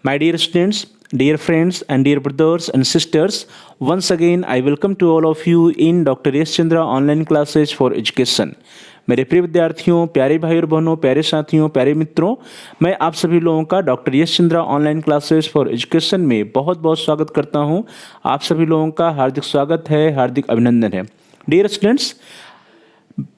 My dear students, dear friends, and dear brothers and sisters, once again I welcome to all of you in Dr. S. Chandra online classes for education. मेरे प्रिय विद्यार्थियों, प्यारे भाई और बहनों, प्यारे साथियों, प्यारे मित्रों, मैं आप सभी लोगों का doctor Yash Chandra online classes for education में बहुत बहुत स्वागत करता हूं। आप सभी लोगों का हार्दिक स्वागत है, हार्दिक अभिनंदन है। Dear students,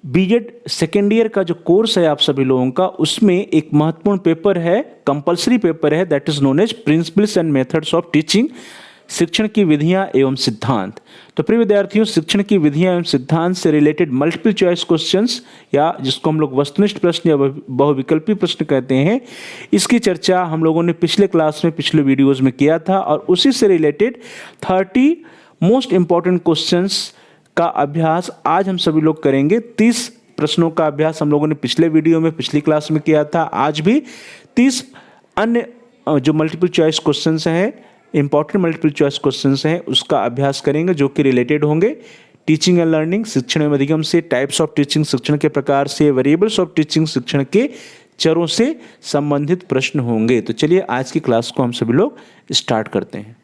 BEd second year का जो कोर्स है आप सभी लोगों का, उसमें एक महत्वपूर्ण पेपर है, कंपलसरी पेपर है, that is known as principles and methods of teaching, शिक्षण की विधियां एवं सिद्धांत। तो प्रिय विद्यार्थियों, शिक्षण की विधियां एवं सिद्धांत से रिलेटेड मल्टीपल चॉइस क्वेश्चंस या जिसको हम लोग वस्तुनिष्ठ प्रश्न या बहुविकल्पी प्रश्न कहते हैं, इसकी चर्चा हम लोगों ने पिछले क्लास में पिछले वीडियोज में किया था और उसी से रिलेटेड 30 मोस्ट इंपॉर्टेंट क्वेश्चंस का अभ्यास आज हम सभी लोग करेंगे। 30 प्रश्नों का अभ्यास हम लोगों ने पिछले वीडियो में पिछली क्लास में किया था। आज भी 30 अन्य जो मल्टीपल चॉइस क्वेश्चंस हैं, इंपॉर्टेंट मल्टीपल चॉइस क्वेश्चंस हैं, उसका अभ्यास करेंगे जो कि रिलेटेड होंगे टीचिंग एंड लर्निंग, शिक्षण एवं अधिगम से, टाइप्स ऑफ टीचिंग, शिक्षण के प्रकार से, वेरिएबल्स ऑफ टीचिंग, शिक्षण के चरों से संबंधित प्रश्न होंगे। तो चलिए आज की क्लास को हम सभी लोग स्टार्ट करते हैं।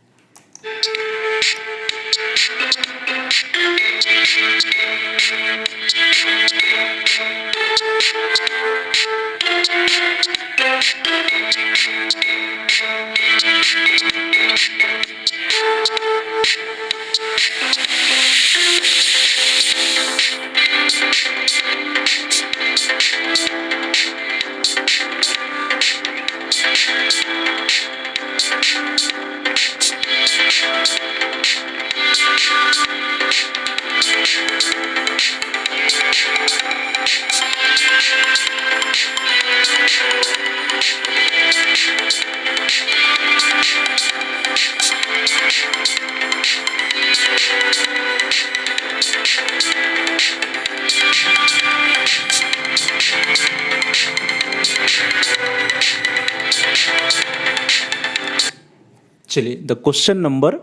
चलिए, द क्वेश्चन नंबर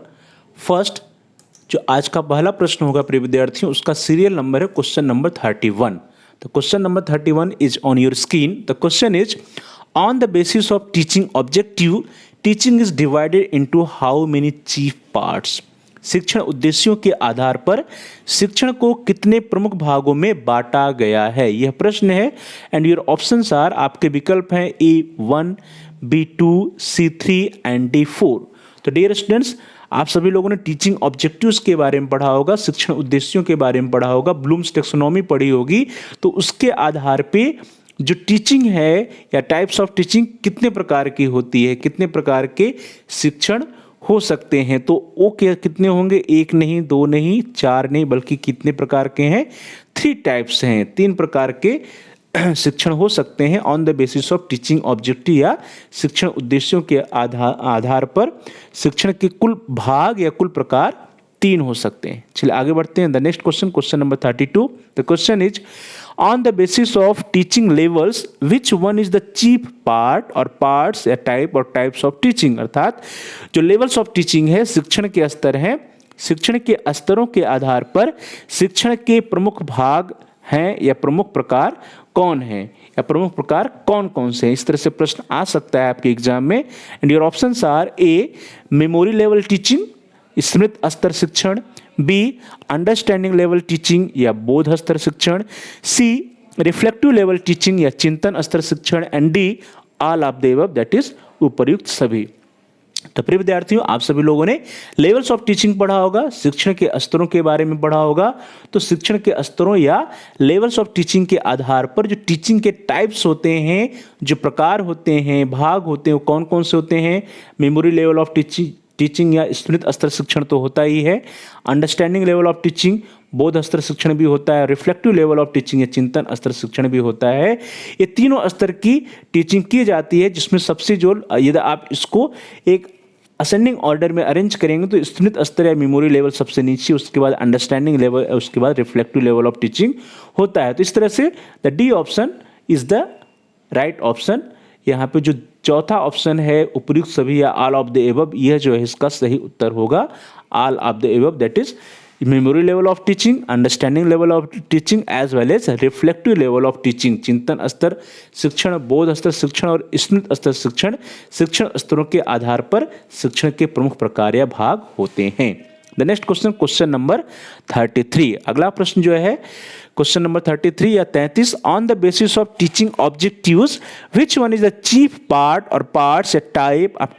फर्स्ट, जो आज का पहला प्रश्न होगा प्रिय विद्यार्थियों, उसका सीरियल नंबर है question number 31। The question number 31 is on your screen. The question is, on the basis of teaching objective, teaching is divided into how many chief parts. शिक्षण उद्देश्यों के आधार पर शिक्षण को कितने प्रमुख भागों में बांटा गया है, यह प्रश्न है। एंड योर ऑप्शंस आर, आपके विकल्प हैं A1, B2, C3 and D4। तो डियर स्टूडेंट्स, आप सभी लोगों ने टीचिंग ऑब्जेक्टिव्स के बारे में पढ़ा होगा, शिक्षण उद्देश्यों के बारे में पढ़ा होगा, ब्लूम्स टेक्सोनॉमी पढ़ी होगी। तो उसके आधार पे जो टीचिंग है या टाइप्स ऑफ टीचिंग कितने प्रकार की होती है, कितने प्रकार के शिक्षण हो सकते हैं, तो वो क्या कितने होंगे? 1 नहीं, 2 नहीं, 4 नहीं, बल्कि कितने प्रकार के हैं? 3 टाइप्स हैं, 3 प्रकार के शिक्षण हो सकते हैं on the basis of teaching objective, या शिक्षण उद्देश्यों के आधार पर शिक्षण के कुल भाग या कुल प्रकार 3 हो सकते हैं। चलिए आगे बढ़ते हैं। The next question, question number 32। The question is, on the basis of teaching levels which one is the chief part और पार्ट्स या टाइप और टाइप्स ऑफ टीचिंग। अर्थात जो लेवल्स ऑफ टीचिंग है, शिक्षण के स्तर हैं, शिक्षण के स्तरों के आधार पर शिक्षण के प्रमुख भाग हैं या प्रमुख प्रकार कौन है, या प्रमुख प्रकार कौन कौन से हैं। इस तरह से प्रश्न आ सकता है आपके एग्जाम में। And your options are, a memory level teaching, स्मृत स्तर शिक्षण, बी अंडरस्टैंडिंग लेवल टीचिंग या बोध स्तर शिक्षण, सी रिफ्लेक्टिव लेवल टीचिंग या चिंतन स्तर शिक्षण, and D all of the above, that is उपर्युक्त सभी। तो प्रिय विद्यार्थियों, आप सभी लोगों ने लेवल्स ऑफ टीचिंग पढ़ा होगा, शिक्षण के स्तरों के बारे में पढ़ा होगा। तो शिक्षण के स्तरों या लेवल्स ऑफ टीचिंग के आधार पर जो टीचिंग के टाइप्स होते हैं, जो प्रकार होते हैं, भाग होते हैं, वो कौन कौन से होते हैं? मेमोरी लेवल ऑफ टीचिंग या स्मृत स्तर शिक्षण तो होता ही है, अंडरस्टैंडिंग लेवल ऑफ टीचिंग बोध स्तर शिक्षण भी होता है, रिफ्लेक्टिव लेवल ऑफ टीचिंग या चिंतन स्तर शिक्षण भी होता है। ये तीनों स्तर की टीचिंग की जाती है, जिसमें सबसे जो यदि आप इसको एक असेंडिंग ऑर्डर में अरेंज करेंगे तो स्मृत स्तर या मेमोरी लेवल सबसे नीचे, उसके बाद अंडरस्टैंडिंग लेवल, उसके बाद रिफ्लेक्टिव लेवल ऑफ टीचिंग होता है। तो इस तरह से the D option is the right option. यहाँ पे जो चौथा ऑप्शन है उपर्युक्त सभी या ऑल ऑफ द एबव, यह जो है इसका सही उत्तर होगा all of the above, that is memory level of teaching, understanding level of teaching as well as reflective level of teaching, चिंतन स्तर शिक्षण, बोध स्तर शिक्षण और स्मृति स्तर शिक्षण, शिक्षण स्तरों के आधार पर शिक्षण के प्रमुख प्रकार या भाग होते हैं। The next question, question number 33। अगला प्रश्न जो है क्वेश्चन नंबर 33 या 33, on the basis of teaching objectives which one is the chief part और पार्ट्स या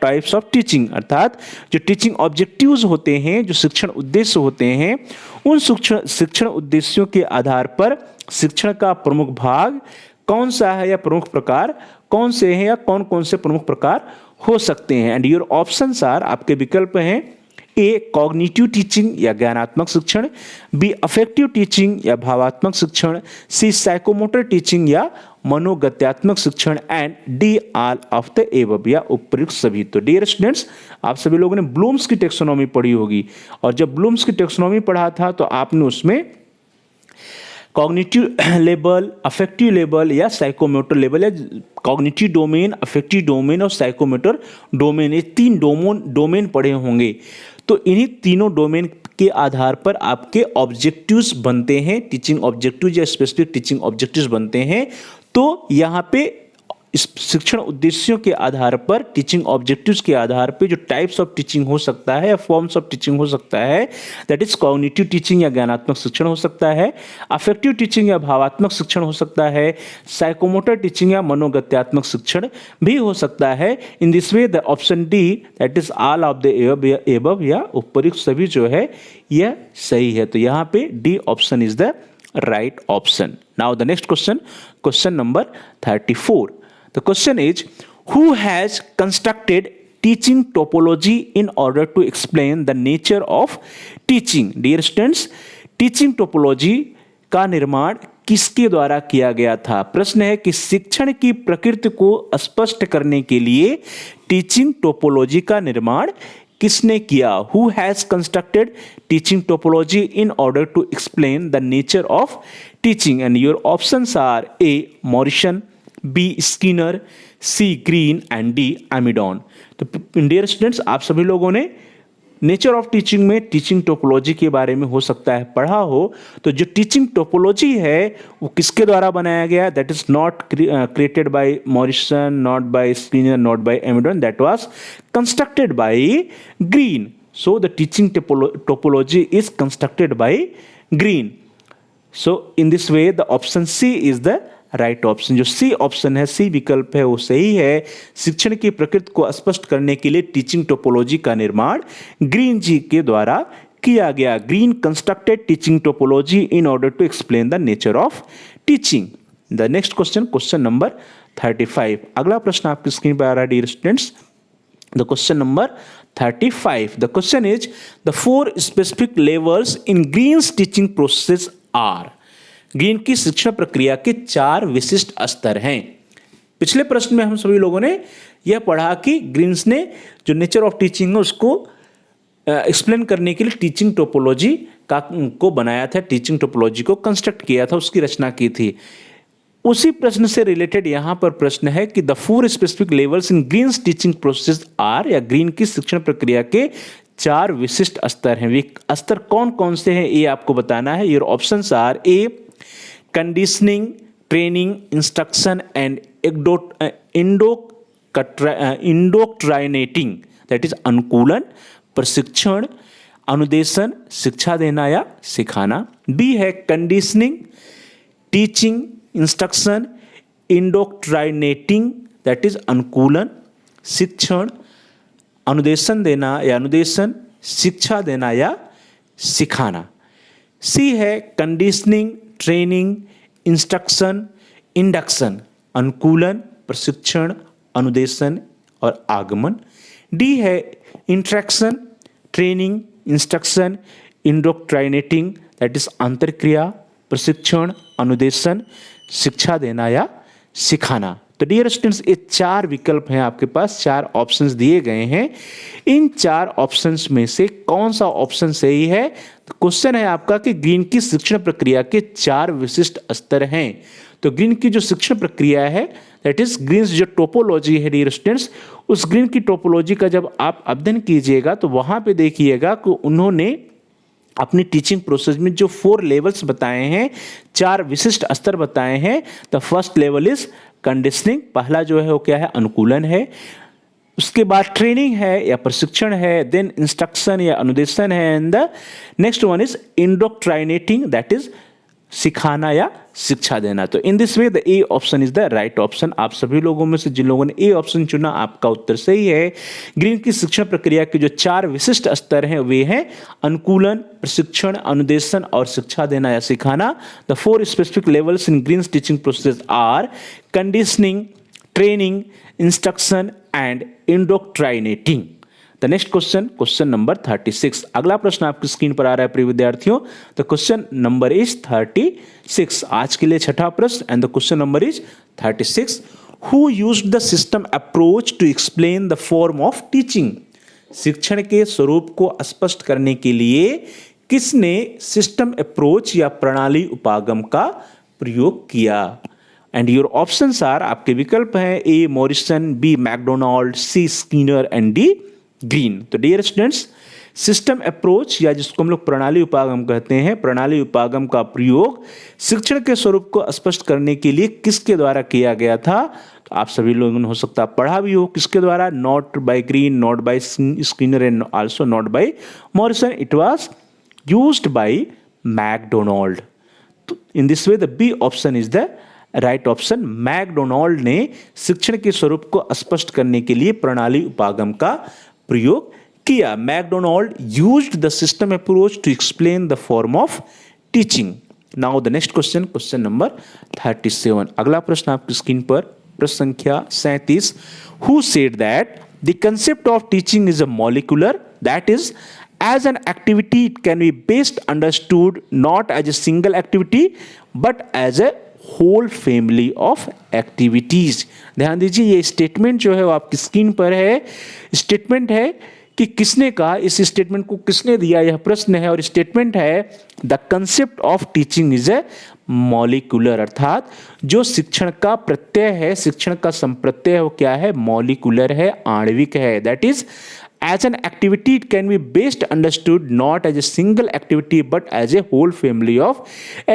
टाइप्स ऑफ टीचिंग, अर्थात जो टीचिंग ऑब्जेक्टिव्स होते हैं, जो शिक्षण उद्देश्य होते हैं, उन शिक्षण उद्देश्यों के आधार पर शिक्षण का प्रमुख भाग कौन सा है या प्रमुख प्रकार कौन से हैं या कौन कौन से प्रमुख प्रकार हो सकते हैं। एंड योर ऑप्शंस आर, आपके विकल्प हैं ए कॉग्निटिव टीचिंग या ज्ञानात्मक शिक्षण, बी अफेक्टिव टीचिंग या भावात्मक शिक्षण, सी साइकोमोटर टीचिंग या मनोगत्यात्मक शिक्षण, and D all of the above या उपयुक्त सभी। तो डियर स्टूडेंट्स, आप सभी लोगों ने ब्लूम्स की टेक्सोनॉमी पढ़ी होगी, और जब ब्लूम्स की टेक्सोनॉमी पढ़ा था तो आपने उसमें कॉग्निटिव लेवल, अफेक्टिव लेवल या साइकोमोटर लेवल या कॉग्निटिव डोमेन, अफेक्टिव डोमेन और साइकोमोटर डोमेन, ये तीन डोमेन पढ़े होंगे। तो इन्हीं तीनों डोमेन के आधार पर आपके ऑब्जेक्टिव्स बनते हैं, टीचिंग ऑब्जेक्टिव्स या स्पेसिफिक टीचिंग ऑब्जेक्टिव्स बनते हैं। तो यहाँ पे इस शिक्षण उद्देश्यों के आधार पर, टीचिंग ऑब्जेक्टिव्स के आधार पे जो टाइप्स ऑफ टीचिंग हो सकता है या फॉर्म्स ऑफ टीचिंग हो सकता है, दैट इज कॉग्निटिव टीचिंग या ज्ञानात्मक शिक्षण हो सकता है, अफेक्टिव टीचिंग या भावात्मक शिक्षण हो सकता है, साइकोमोटर टीचिंग या मनोगत्यात्मक शिक्षण भी हो सकता है। इन this way the option D, that is all of the above या उपयुक्त सभी जो है यह सही है। तो यहाँ पे D option is the right option. Now the next question, question number 34। The question is, who has constructed teaching topology in order to explain the nature of teaching? Dear students, teaching topology का निर्माण किसके द्वारा किया गया था? प्रश्न है कि शिक्षण की प्रकृति को स्पष्ट करने के लिए टीचिंग टोपोलॉजी का निर्माण किसने किया? Who has constructed teaching topology in order to explain the nature of teaching? And your options are A. Morrison, B Skinner, C Green and D Amidon. तो डियर स्टूडेंट्स, आप सभी लोगों ने नेचर ऑफ टीचिंग में teaching topology के बारे में हो सकता है पढ़ा हो। तो जो टीचिंग टोपोलॉजी है वो किसके द्वारा बनाया गया? That is not created by Morrison, not by Skinner, not by Amidon, that was constructed by Green. So the teaching topology is constructed by Green. So in this way the option C is the right option. जो C option है, सी विकल्प है, वो सही है। शिक्षण की प्रकृति को स्पष्ट करने के लिए टीचिंग टोपोलॉजी का निर्माण ग्रीन जी के द्वारा किया गया। Green constructed teaching topology in order to explain the nature of teaching. The next question, question number 35। अगला प्रश्न आपकी स्क्रीन पर आ रहा है dear students. The question number 35। The question is the 4 specific levels in Green's teaching process are. Green की शिक्षण प्रक्रिया के 4 विशिष्ट स्तर हैं। पिछले प्रश्न में हम सभी लोगों ने यह पढ़ा कि ग्रीन्स ने जो नेचर ऑफ टीचिंग है उसको एक्सप्लेन करने के लिए टीचिंग टोपोलॉजी को बनाया था, टीचिंग टोपोलॉजी को कंस्ट्रक्ट किया था, उसकी रचना की थी। उसी प्रश्न से रिलेटेड यहाँ पर प्रश्न है कि the 4 specific levels in Green's teaching process are, या ग्रीन की शिक्षण प्रक्रिया के 4 विशिष्ट स्तर हैं। वे स्तर कौन कौन से हैं ये आपको बताना है। Your options are A conditioning, training, instruction and indoctrinating, that is अनुकूलन, प्रशिक्षण, अनुदेशन, शिक्षा देना या सिखाना। बी है conditioning, teaching, instruction, indoctrinating, that is अनुकूलन, शिक्षण, अनुदेशन देना या अनुदेशन, शिक्षा देना या सिखाना। सी है कंडीशनिंग, ट्रेनिंग, इंस्ट्रक्शन, इंडक्शन, अनुकूलन, प्रशिक्षण, अनुदेशन और आगमन। डी है interaction, training, instruction, indoctrinating, that is अंतरक्रिया, प्रशिक्षण, अनुदेशन, शिक्षा देना या सिखाना। तो डियर स्टूडेंट्स, ये 4 विकल्प हैं आपके पास, 4 ऑप्शंस दिए गए हैं। इन 4 ऑप्शंस में से कौन सा ऑप्शन सही है? तो क्वेश्चन है आपका कि ग्रीन की शिक्षण प्रक्रिया के 4 विशिष्ट स्तर हैं। तो ग्रीन की जो शिक्षण प्रक्रिया है, दैट इज ग्रीन्स जो टोपोलॉजी है डियर स्टूडेंट्स, उस ग्रीन की टोपोलॉजी का जब आप अध्ययन कीजिएगा तो वहां पे देखिएगा कि उन्होंने अपनी टीचिंग प्रोसेस में जो 4 लेवल्स बताए हैं, 4 विशिष्ट स्तर बताए हैं। The first level is conditioning, पहला जो है वो क्या है, अनुकूलन है। उसके बाद ट्रेनिंग है या प्रशिक्षण है, देन इंस्ट्रक्शन या अनुदेशन है, and the next one is indoctrinating, that is सिखाना या शिक्षा देना। तो in this way the A option is the right option. आप सभी लोगों में से जिन लोगों ने ए ऑप्शन चुना, आपका उत्तर सही है। ग्रीन की शिक्षण प्रक्रिया के जो 4 विशिष्ट स्तर हैं वे हैं अनुकूलन, प्रशिक्षण, अनुदेशन और शिक्षा देना या सिखाना। The 4 specific levels in Green teaching process are conditioning, training, instruction and indoctrinating. The next question number 36। अगला प्रश्न आपकी स्क्रीन पर आ रहा है प्रिय विद्यार्थियों। The question number is 36। आज के लिए छठा प्रश्न, and the question number is 36। Who used the system approach to explain the form of teaching? शिक्षण के स्वरूप को स्पष्ट करने के लिए किसने सिस्टम अप्रोच या प्रणाली उपागम का प्रयोग किया? एंड योर ऑप्शंस आर, आपके विकल्प हैं A Morrison, B McDonald, C Skinner and D Green. तो डियर स्टूडेंट्स, सिस्टम अप्रोच या जिसको हम लोग प्रणाली उपागम कहते हैं, प्रणाली उपागम का प्रयोग शिक्षण के स्वरूप को स्पष्ट करने के लिए किसके द्वारा किया गया था? तो आप सभी लोगों ने हो सकता है पढ़ा भी हो, किसके द्वारा? Not by Green, not by Skinner and also not by Morrison, it was used by McDonald. तो in this way the B option is the right option. McDonald ने शिक्षण के स्वरूप को स्पष्ट करने के लिए प्रणाली उपागम का प्रयोग किया। McDonald used the system approach to explain the form of teaching. Now the next question number 37। अगला प्रश्न आपकी स्क्रीन पर, प्रश्न संख्या 37। Who said that the concept of teaching is a molecular, that is as an activity it can be best understood not as a single activity but as a whole family of activities। ध्यान दीजिए, ये statement जो है वो आपकी screen पर है। Statement है कि किसने कहा, इस स्टेटमेंट को किसने दिया, यह प्रश्न है। और स्टेटमेंट है the concept of teaching is a molecular, अर्थात जो शिक्षण का प्रत्यय है, शिक्षण का संप्रत्यय है, वो क्या है? मॉलिक्यूलर है, आणविक है। That is as an activity it can be best understood not as a single activity but as a whole family of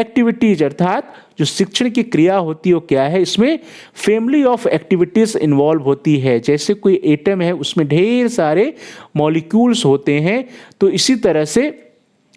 activities। अर्थात जो शिक्षण की क्रिया होती है वो क्या है, इसमें फैमिली ऑफ एक्टिविटीज इन्वॉल्व होती है। जैसे कोई एटम है, उसमें ढेर सारे मॉलिक्यूल्स होते हैं, तो इसी तरह से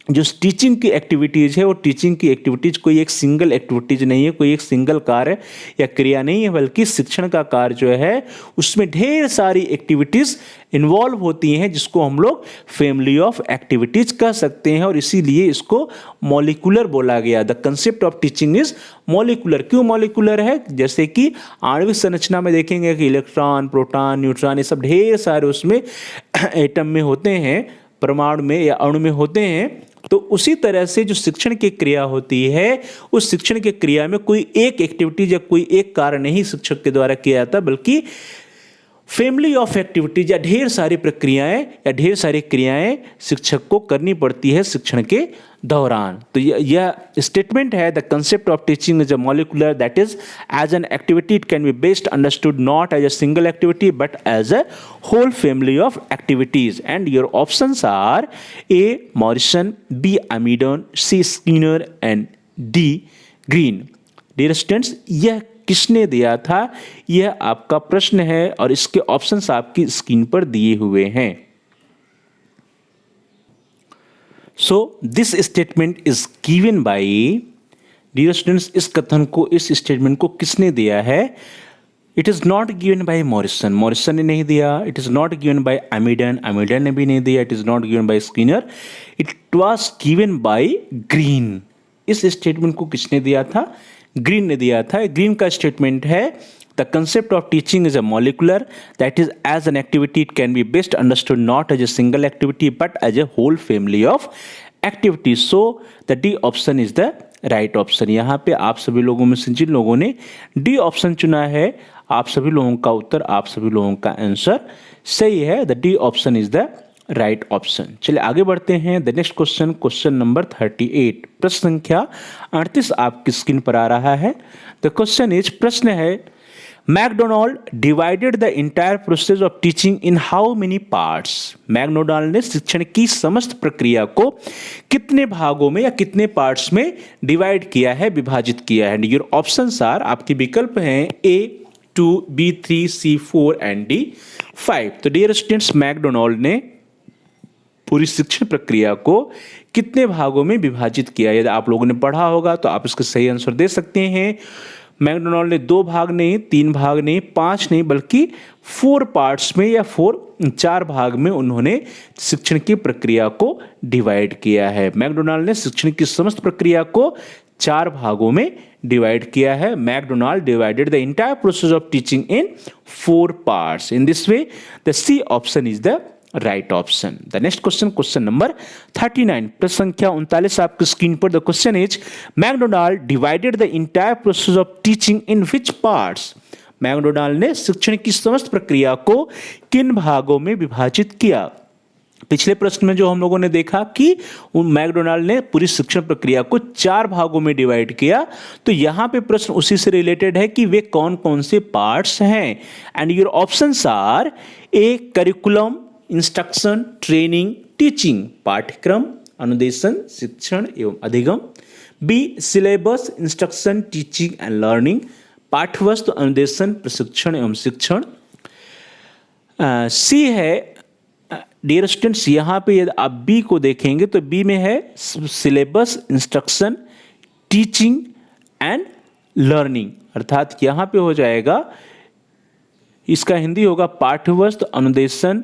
जो टीचिंग की एक्टिविटीज़ है, वो टीचिंग की एक्टिविटीज़ कोई एक सिंगल एक्टिविटीज़ नहीं है, कोई एक सिंगल कार्य या क्रिया नहीं है, बल्कि शिक्षण का कार्य जो है उसमें ढेर सारी एक्टिविटीज़ इन्वॉल्व होती हैं, जिसको हम लोग फैमिली ऑफ एक्टिविटीज़ कह सकते हैं, और इसीलिए इसको मॉलिक्यूलर बोला गया। The concept of teaching is molecular. क्यों मॉलिक्यूलर है? जैसे कि आणविक संरचना में देखेंगे कि इलेक्ट्रॉन, प्रोटॉन, न्यूट्रॉन, ये सब ढेर सारे उसमें एटम में होते हैं, परमाणु में या अणु में होते हैं। तो उसी तरह से जो शिक्षण की क्रिया होती है, उस शिक्षण की क्रिया में कोई एक एक्टिविटी या कोई एक कार्य नहीं शिक्षक के द्वारा किया जाता, बल्कि फैमिली ऑफ एक्टिविटीज या ढेर सारी प्रक्रियाएं या ढेर सारी क्रियाएं शिक्षक को करनी पड़ती है शिक्षण के दौरान। तो यह स्टेटमेंट है the concept of teaching is a molecular, that is as an activity it can be best understood not as a single activity but as a whole family of activities. And your options are A Morrison, B Amidon, C Skinner and D Green. Dear students, यह किसने दिया था, यह आपका प्रश्न है और इसके ऑप्शंस आपकी स्क्रीन पर दिए हुए हैं। So this statement is given by, dear students, इस कथन को, इस स्टेटमेंट को किसने दिया है? It is not given by Morrison, Morrison ने नहीं दिया। It is not given by Amidon, Amidon ने भी नहीं दिया। It is not given by Skinner, it was given by Green. इस स्टेटमेंट को किसने दिया था? ग्रीन ने दिया था। ग्रीन का स्टेटमेंट है the concept of teaching is a molecular, that is as an activity it can be best understood not as a single activity but as a whole family of activities. So the D option is the right option. यहाँ पे आप सभी लोगों में से जिन लोगों ने D option चुना है, आप सभी लोगों का उत्तर, आप सभी लोगों का आंसर सही है। The D option is the right option. चलिए आगे बढ़ते हैं। द नेक्स्ट क्वेश्चन नंबर 38, प्रश्न संख्या 38 आपकी स्क्रीन पर आ रहा है। द क्वेश्चन इज, प्रश्न है McDonald divided the entire process of teaching in how many parts. McDonald ने शिक्षण की समस्त प्रक्रिया को कितने भागों में या कितने पार्ट्स में डिवाइड किया है, विभाजित किया है। योर ऑप्शंस आर, आपके विकल्प हैं A2, B3, C4 and D5। तो डियर स्टूडेंट्स, मैकडोनाल्ड ने पूरी शिक्षण प्रक्रिया को कितने भागों में विभाजित किया। यदि आप लोगों ने पढ़ा होगा तो आप इसका सही आंसर दे सकते हैं। मैकडोनाल्ड ने 2 भाग नहीं, 3 भाग नहीं, 5 नहीं, बल्कि 4 पार्ट्स में या 4 भाग में उन्होंने शिक्षण की प्रक्रिया को डिवाइड किया है। मैकडोनाल्ड ने शिक्षण की समस्त प्रक्रिया को 4 भागों में डिवाइड किया है। McDonald divided the entire process of teaching in 4 parts. In this way the C option is the right option. The next question, question number 39, प्रश्न संख्या 39 आपकी स्क्रीन पर। The question is, McDonald divided the entire process of teaching in which parts. McDonald ने शिक्षण की समस्त प्रक्रिया को किन भागों में विभाजित किया। पिछले प्रश्न में जो हम लोगों ने देखा कि मैकडोनाल्ड ने पूरी शिक्षण प्रक्रिया को 4 भागों में डिवाइड किया, तो यहां पे प्रश्न उसी से रिलेटेड है कि वे कौन कौन से पार्ट्स हैं। And your options are, A curriculum, instruction, training, teaching, पाठ्यक्रम, अनुदेशन, शिक्षण एवं अधिगम। B syllabus, instruction, teaching and learning, पाठ्यवस्तु, अनुदेशन, प्रशिक्षण एवं शिक्षण। सी है, डियर स्टूडेंट्स, यहाँ पे यदि आप बी को देखेंगे तो बी में है syllabus, instruction, teaching and learning, अर्थात यहाँ पे हो जाएगा, इसका हिंदी होगा पाठ्यवस्तु, अनुदेशन,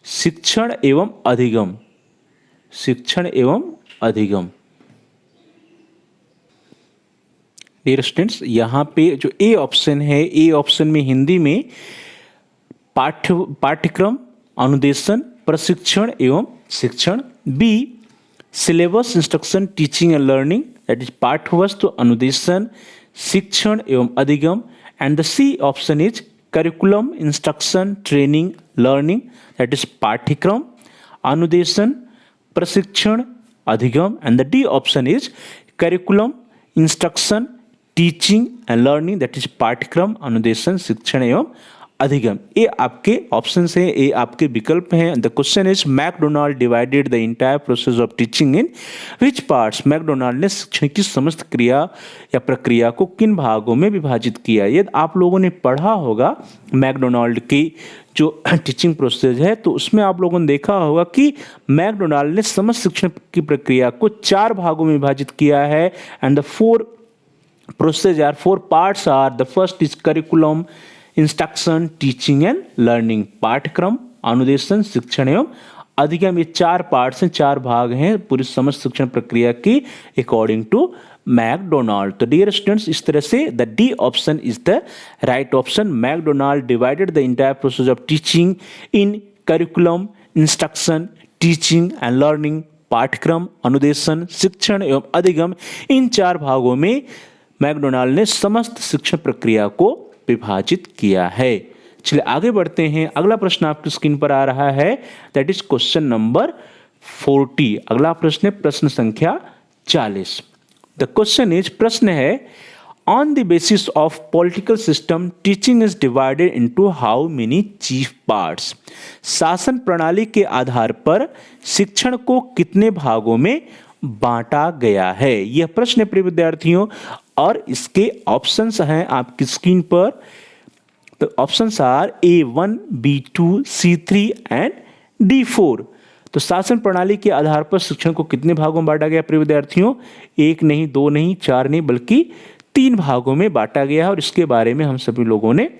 शिक्षण एवं अधिगम, शिक्षण एवं अधिगम। डियर स्टूडेंट्स, यहाँ पे जो ए ऑप्शन है, ए ऑप्शन में हिंदी में पाठ्यक्रम, अनुदेशन, प्रशिक्षण एवं शिक्षण। B syllabus, instruction, teaching and learning, that is पाठ्यवस्तु, अनुदेशन, शिक्षण एवं अधिगम। And the C option is curriculum, instruction, training, learning, that is पाठ्यक्रम, अनुदेशन, प्रशिक्षण, अधिगम। And the D option is curriculum, instruction, teaching and learning, that is पाठ्यक्रम, अनुदेशन, शिक्षण एवं अधिगम। ये आपके ऑप्शंस हैं, ये आपके विकल्प हैं। The question is, McDonald divided the entire process of teaching in which parts. McDonald ने शिक्षण की समस्त क्रिया या प्रक्रिया को किन भागों में विभाजित किया। यदि आप लोगों ने पढ़ा होगा मैकडोनाल्ड की जो टीचिंग प्रोसेस है, तो उसमें आप लोगों ने देखा होगा कि मैकडोनाल्ड ने समस्त शिक्षण की प्रक्रिया को 4 भागों में विभाजित किया है। And the 4 process are, 4 parts are, the first is curriculum, instruction, teaching and learning, पाठ्यक्रम, अनुदेशन, शिक्षण एवं अधिगम। ये 4 पार्ट्स हैं, 4 भाग हैं पूरी समस्त शिक्षण प्रक्रिया की अकॉर्डिंग टू मैकडोनाल्ड। तो डियर स्टूडेंट्स, इस तरह से the D option is the right option. McDonald divided the entire process of teaching in curriculum, instruction, teaching and learning, पाठ्यक्रम, अनुदेशन, शिक्षण एवं अधिगम। इन 4 भागों में मैकडोनाल्ड ने समस्त शिक्षण प्रक्रिया को विभाजित किया है। चलिए आगे बढ़ते हैं। अगला प्रश्न आपकी स्क्रीन पर आ रहा है, दैट इज क्वेश्चन नंबर 40। अगला प्रश्न है प्रश्न संख्या 40। द क्वेश्चन इज, प्रश्न है, on the basis of political system teaching is divided into how many chief parts. शासन प्रणाली के आधार पर शिक्षण को कितने भागों में बांटा गया है। यह प्रश्न है प्रिय विद्यार्थियों, और इसके ऑप्शंस हैं आपकी स्क्रीन पर। तो options are A1, B2, C3 and D4। तो शासन प्रणाली के आधार पर शिक्षण को कितने भागों में बांटा गया प्रिय विद्यार्थियों? 1 नहीं, 2 नहीं, 4 नहीं, बल्कि 3 भागों में बांटा गया है। और इसके बारे में हम सभी लोगों ने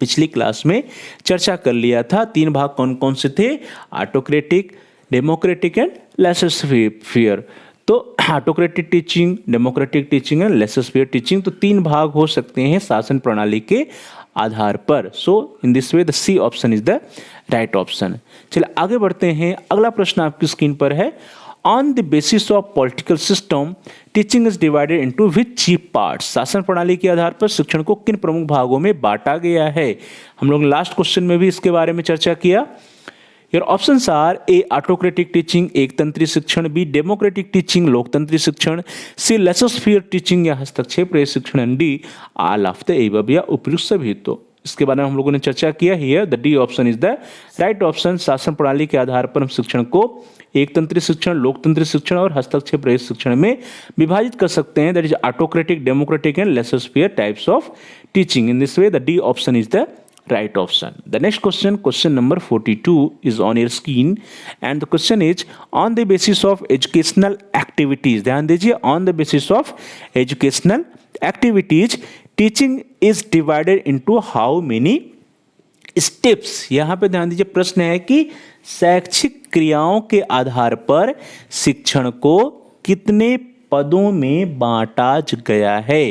पिछली क्लास में चर्चा कर लिया था। 3 भाग कौन कौन से थे? Autocratic, democratic and laissez faire. तो autocratic teaching, democratic teaching and laissez faire teaching, तो 3 भाग हो सकते हैं शासन प्रणाली के आधार पर। So in this way the C option is the right option. चलिए आगे बढ़ते हैं। अगला प्रश्न आपकी स्क्रीन पर है, on the basis of political system teaching is divided into which chief parts. शासन प्रणाली के आधार पर शिक्षण को किन प्रमुख भागों में बांटा गया है। हम लोग लास्ट क्वेश्चन में भी इसके बारे में चर्चा किया। Your options are A autocratic teaching एक तंत्री शिक्षण, बी डेमोक्रेटिक टीचिंग लोकतंत्री शिक्षण, सी लेसोस्फियर टीचिंग या हस्तक्षेप रहित शिक्षण, and D all of the above या उपयुक्त सभी। तो इसके बारे में हम लोगों ने चर्चा किया here the D option is the right option. शासन प्रणाली के आधार पर हम शिक्षण को एक तंत्री शिक्षण, लोकतंत्री शिक्षण और हस्तक्षेप रहित शिक्षण में विभाजित कर सकते हैं। That is autocratic, democratic and laissez faire types of teaching. In this way the D option is the right option. The next question, question number 42 is on your screen and the question is on the basis of educational activities, ध्यान दीजिए, on the basis of educational activities teaching is divided into how many steps। यहाँ पे ध्यान दीजिए, प्रश्न है कि शैक्षिक क्रियाओं के आधार पर शिक्षण को कितने पदों में बांटा गया है।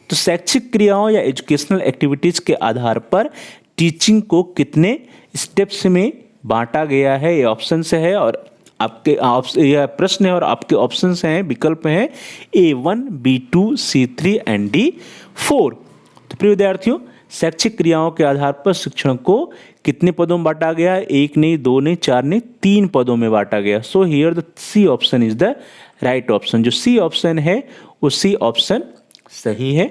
तो शैक्षिक क्रियाओं या एजुकेशनल एक्टिविटीज के आधार पर टीचिंग को कितने स्टेप्स में बांटा गया है, ये ऑप्शन से है और आपके यह प्रश्न है और आपके ऑप्शंस हैं, विकल्प हैं A1, B2, C3 and D4। तो प्रिय विद्यार्थियों, शैक्षिक क्रियाओं के आधार पर शिक्षण को कितने पदों में बांटा गया है? एक नहीं, दो नहीं, चार नहीं, 3 पदों में बांटा गया। So here the C option is the right option. जो सी ऑप्शन है वो सी ऑप्शन सही है।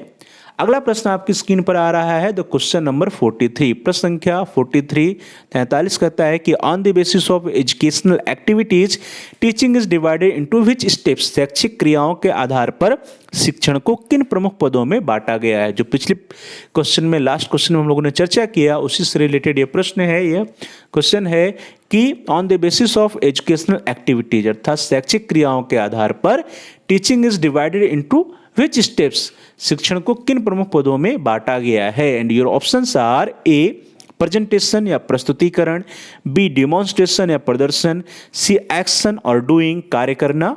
अगला प्रश्न आपकी स्क्रीन पर आ रहा है द क्वेश्चन नंबर 43। प्रश्न संख्या 43 कहता है कि on the basis of educational activities teaching is divided into which steps. शैक्षिक क्रियाओं के आधार पर शिक्षण को किन प्रमुख पदों में बांटा गया है। जो पिछले क्वेश्चन में, लास्ट क्वेश्चन में हम लोगों ने चर्चा किया, उसी से रिलेटेड ये प्रश्न है। यह क्वेश्चन है कि on the basis of educational activities, अर्थात शैक्षिक क्रियाओं के आधार पर teaching is divided into which steps, शिक्षण को किन प्रमुख पदों में बांटा गया है। And your options are A presentation या प्रस्तुतिकरण, बी डिमॉन्स्ट्रेशन या प्रदर्शन, सी एक्शन और डूइंग कार्य करना,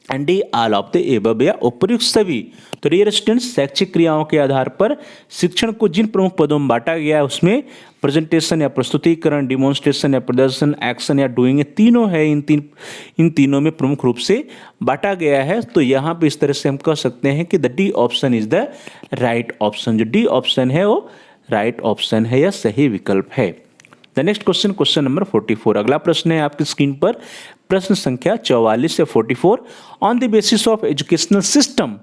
and D all of the above या उपयुक्त सभी। तो डियर स्टूडेंट्स, शैक्षिक क्रियाओं के आधार पर शिक्षण को जिन प्रमुख पदों में बांटा गया है उसमें प्रेजेंटेशन या प्रस्तुतिकरण, डिमॉन्स्ट्रेशन या प्रदर्शन, एक्शन या डूइंग, ये तीनों है। इन तीनों में प्रमुख रूप से बांटा गया है। तो यहाँ पे इस तरह से हम कह सकते हैं कि the D option is the right option. जो डी ऑप्शन है वो राइट ऑप्शन है या सही विकल्प है। The next question, question number 44। अगला प्रश्न है आपकी स्क्रीन पर, प्रश्न संख्या 44 से 44। On the basis of educational system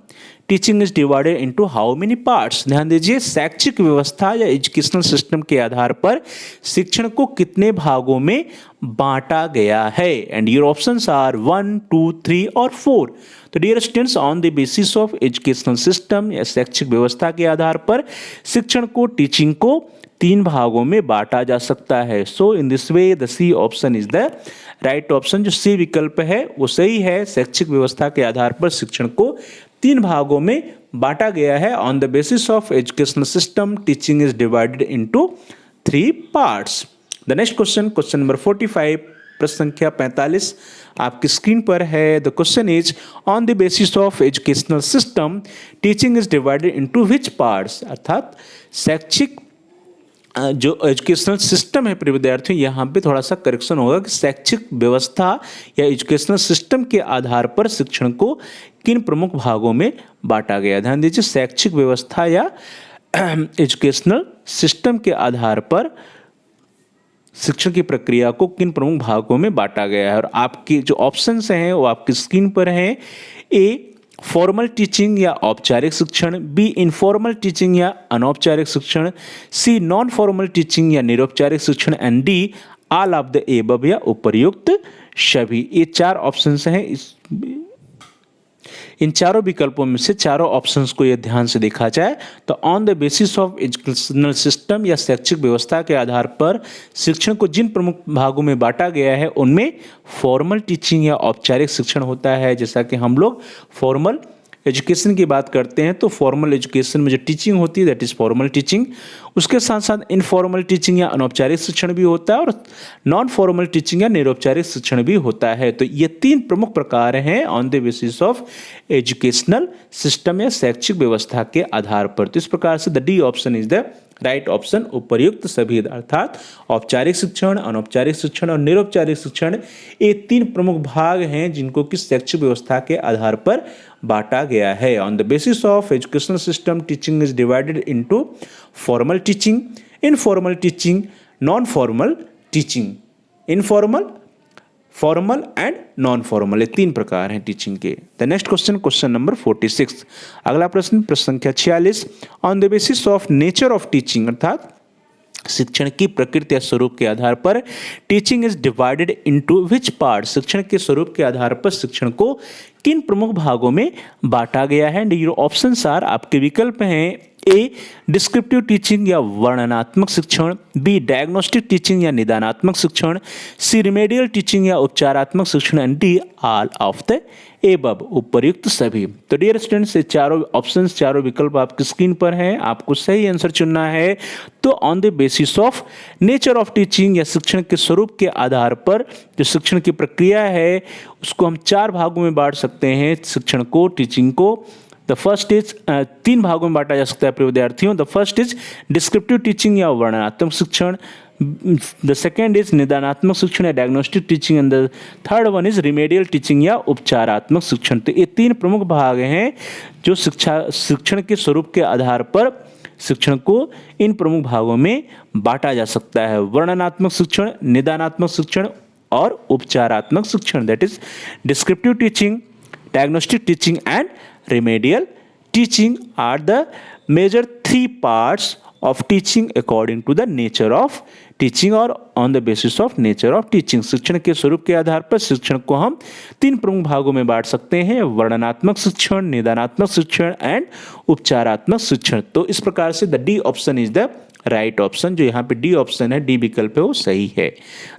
teaching is divided into how many parts. ध्यान दीजिए, शैक्षिक व्यवस्था या एजुकेशनल सिस्टम के आधार पर शिक्षण को कितने भागों में बांटा गया है। एंड योर ऑप्शंस आर 1, 2, 3 और 4। तो dear students, on the basis of educational system या शैक्षिक व्यवस्था के आधार पर शिक्षण को, टीचिंग को 3 भागों में बांटा जा सकता है। So in this way the C option is the right option. जो सी विकल्प है वो सही है। शैक्षिक व्यवस्था के आधार पर शिक्षण को 3 भागों में बांटा गया है। On the basis of educational system teaching is divided into 3 parts. The next question, question number 45, प्रश्न संख्या 45 आपकी स्क्रीन पर है। The question is on the basis of educational system teaching is divided into which parts. अर्थात शैक्षिक जो educational system है प्रिय विद्यार्थियों, यहाँ पे थोड़ा सा करेक्शन होगा कि शैक्षिक व्यवस्था या एजुकेशनल सिस्टम के आधार पर शिक्षण को किन प्रमुख भागों में बांटा गया। ध्यान दीजिए, शैक्षिक व्यवस्था या एजुकेशनल सिस्टम के आधार पर शिक्षण की प्रक्रिया को किन प्रमुख भागों में बांटा गया है। और आपके जो ऑप्शंस हैं वो आपकी स्क्रीन पर हैं। ए फॉर्मल टीचिंग या औपचारिक शिक्षण, बी इनफॉर्मल टीचिंग या अनौपचारिक शिक्षण, सी नॉन फॉर्मल टीचिंग या निरौपचारिक शिक्षण, and D all of the above या उपर्युक्त सभी। ये 4 ऑप्शंस हैं। इन चारों विकल्पों में से चारों ऑप्शंस को यह ध्यान से देखा जाए तो on the basis of educational system या शैक्षिक व्यवस्था के आधार पर शिक्षण को जिन प्रमुख भागों में बांटा गया है उनमें फॉर्मल टीचिंग या औपचारिक शिक्षण होता है। जैसा कि हम लोग फॉर्मल एजुकेशन की बात करते हैं तो फॉर्मल एजुकेशन में जो टीचिंग होती है दैट इज़ फॉर्मल टीचिंग। उसके साथ साथ इनफॉर्मल टीचिंग या अनौपचारिक शिक्षण भी होता है और नॉन फॉर्मल टीचिंग या निरौपचारिक शिक्षण भी होता है। तो ये 3 प्रमुख प्रकार हैं on the basis of educational system या शैक्षिक व्यवस्था के आधार पर। तो इस प्रकार से the D option is the right option, उपर्युक्त सभी। अर्थात औपचारिक शिक्षण, अनौपचारिक शिक्षण और निरौपचारिक शिक्षण ये 3 प्रमुख भाग हैं जिनको कि शैक्षिक व्यवस्था के आधार पर बांटा गया है। On the basis of educational system teaching is divided into formal teaching, informal teaching, non formal teaching. Informal, formal and non formal, ये 3 प्रकार हैं टीचिंग के। The next question, question number 46, अगला प्रश्न, प्रश्न संख्या 46, on the basis of nature of teaching, अर्थात शिक्षण की प्रकृति या स्वरूप के आधार पर teaching is divided into which part, शिक्षण के स्वरूप के आधार पर शिक्षण को किन प्रमुख भागों में बांटा गया है। एंड योर ऑप्शंस आर, आपके विकल्प हैं, ए डिस्क्रिप्टिव टीचिंग या वर्णनात्मक शिक्षण, बी डायग्नोस्टिक टीचिंग या निदानात्मक शिक्षण, सी रिमेडियल टीचिंग या उपचारात्मक शिक्षण, and D all of the above, उपर्युक्त सभी। तो डियर स्टूडेंट्स, ये चारों ऑप्शंस, चारों विकल्प आपकी स्क्रीन पर हैं, आपको सही आंसर चुनना है। तो on the basis of nature of teaching या शिक्षण के स्वरूप के आधार पर जो शिक्षण की प्रक्रिया है उसको हम 4 भागों में बांट सकते हैं शिक्षण को, टीचिंग को। द फर्स्ट इज 3 भागों में बांटा जा सकता है प्रिय विद्यार्थियों। The first is descriptive teaching या वर्णनात्मक शिक्षण, द सेकेंड इज निदानात्मक शिक्षण या diagnostic teaching, and the third one is remedial teaching या उपचारात्मक शिक्षण। तो ये 3 प्रमुख भाग हैं जो शिक्षण के स्वरूप के आधार पर शिक्षण को इन प्रमुख भागों में बांटा जा सकता है, वर्णनात्मक शिक्षण, निदानात्मक शिक्षण और उपचारात्मक शिक्षण। That is descriptive teaching, diagnostic teaching and remedial teaching are the major 3 parts of teaching according to the nature of teaching or on the basis of nature of teaching। शिक्षण के स्वरूप के आधार पर शिक्षण को हम 3 प्रमुख भागों में बांट सकते हैं, वर्णनात्मक शिक्षण, निदानात्मक शिक्षण एंड उपचारात्मक शिक्षण। तो इस प्रकार से the D option is the right option, जो यहाँ पे डी ऑप्शन है, डी विकल्प है, वो सही है।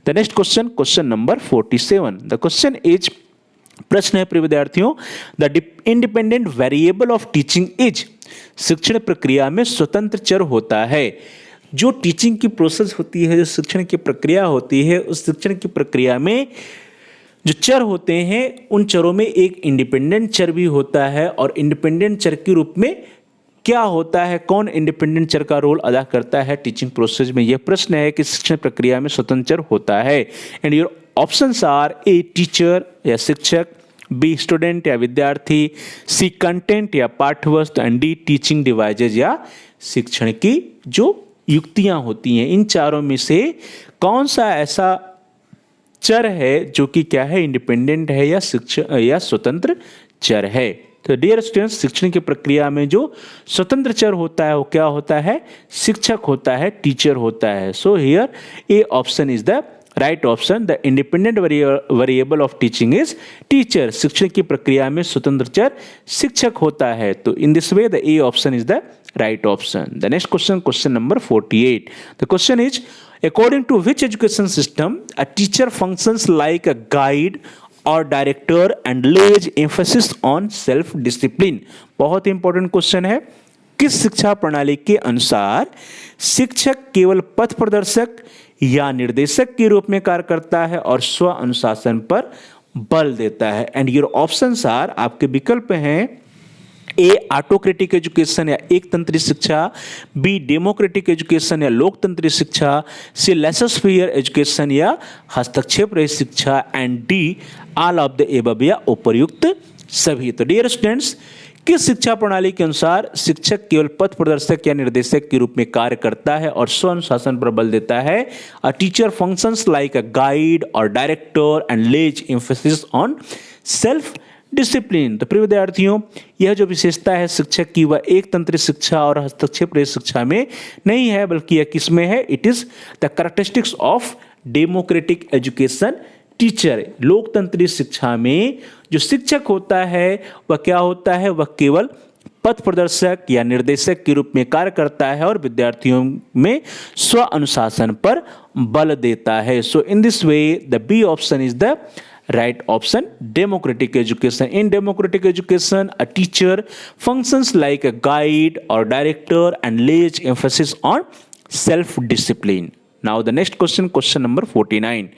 The next question, question number 47, the question is, प्रश्न है प्रिय विद्यार्थियों, the independent variable of teaching is, शिक्षण प्रक्रिया में स्वतंत्र चर होता है। जो टीचिंग की प्रोसेस होती है, जो शिक्षण की प्रक्रिया होती है, उस शिक्षण की प्रक्रिया में जो चर होते हैं उन चरों में एक इंडिपेंडेंट चर भी होता है। और इंडिपेंडेंट चर के रूप में क्या होता है, कौन इंडिपेंडेंट चर का रोल अदा करता है टीचिंग प्रोसेस में, यह प्रश्न है कि शिक्षण प्रक्रिया में स्वतंत्र चर होता है। And your options are, A teacher या शिक्षक, बी स्टूडेंट या विद्यार्थी, सी कंटेंट या पाठ्यवस्तु, एंड डी टीचिंग डिवाइसेज या शिक्षण की जो युक्तियां होती हैं। इन चारों में से कौन सा ऐसा चर है जो कि क्या है, इंडिपेंडेंट है या शिक्षण या स्वतंत्र चर है। तो डियर स्टूडेंट्स, शिक्षण की प्रक्रिया में जो स्वतंत्र चर होता है वो क्या होता है, शिक्षक होता है, टीचर होता है। So here A option is the right option, the independent variable of teaching is teacher. शिक्षण की प्रक्रिया में स्वतंत्र चर शिक्षक होता है। तो in this way the A option is the right option. The next question, question number 48, the question is, according to which education system a teacher functions like a guide और director and lays emphasis on self discipline. बहुत ही important question है। किस शिक्षा प्रणाली के अनुसार शिक्षक केवल पथ प्रदर्शक या निर्देशक के रूप में कार्य करता है और स्व अनुशासन पर बल देता है। एंड योर ऑप्शंस आर, आपके विकल्प हैं, ए ऑटोक्रेटिक एजुकेशन या एक तंत्री शिक्षा, बी डेमोक्रेटिक एजुकेशन या लोकतंत्री शिक्षा, सी लेसर एजुकेशन या हस्तक्षेप रहित शिक्षा, and D all of the above या उपर्युक्त सभी। तो डियर स्टूडेंट्स, किस शिक्षा प्रणाली के अनुसार शिक्षक केवल पथ प्रदर्शक या निर्देशक के रूप में कार्य करता है और स्व अनुशासन पर बल देता है? A teacher functions like a guide और director and lays emphasis on self discipline. तो प्रिय विद्यार्थियों, यह जो विशेषता है शिक्षक की वह एक तंत्री शिक्षा और हस्तक्षेप रहित शिक्षा में नहीं है, बल्कि यह किस में है? It is the characteristics of democratic education teacher. लोकतंत्री शिक्षा में जो शिक्षक होता है वह क्या होता है? वह केवल पथ प्रदर्शक या निर्देशक के रूप में कार्य करता है और विद्यार्थियों में स्व अनुशासन पर बल देता है। So in this way the B option is the right option, democratic education. In democratic education, a teacher functions like a guide or director and lays emphasis on self-discipline. Now the next question, question number 49.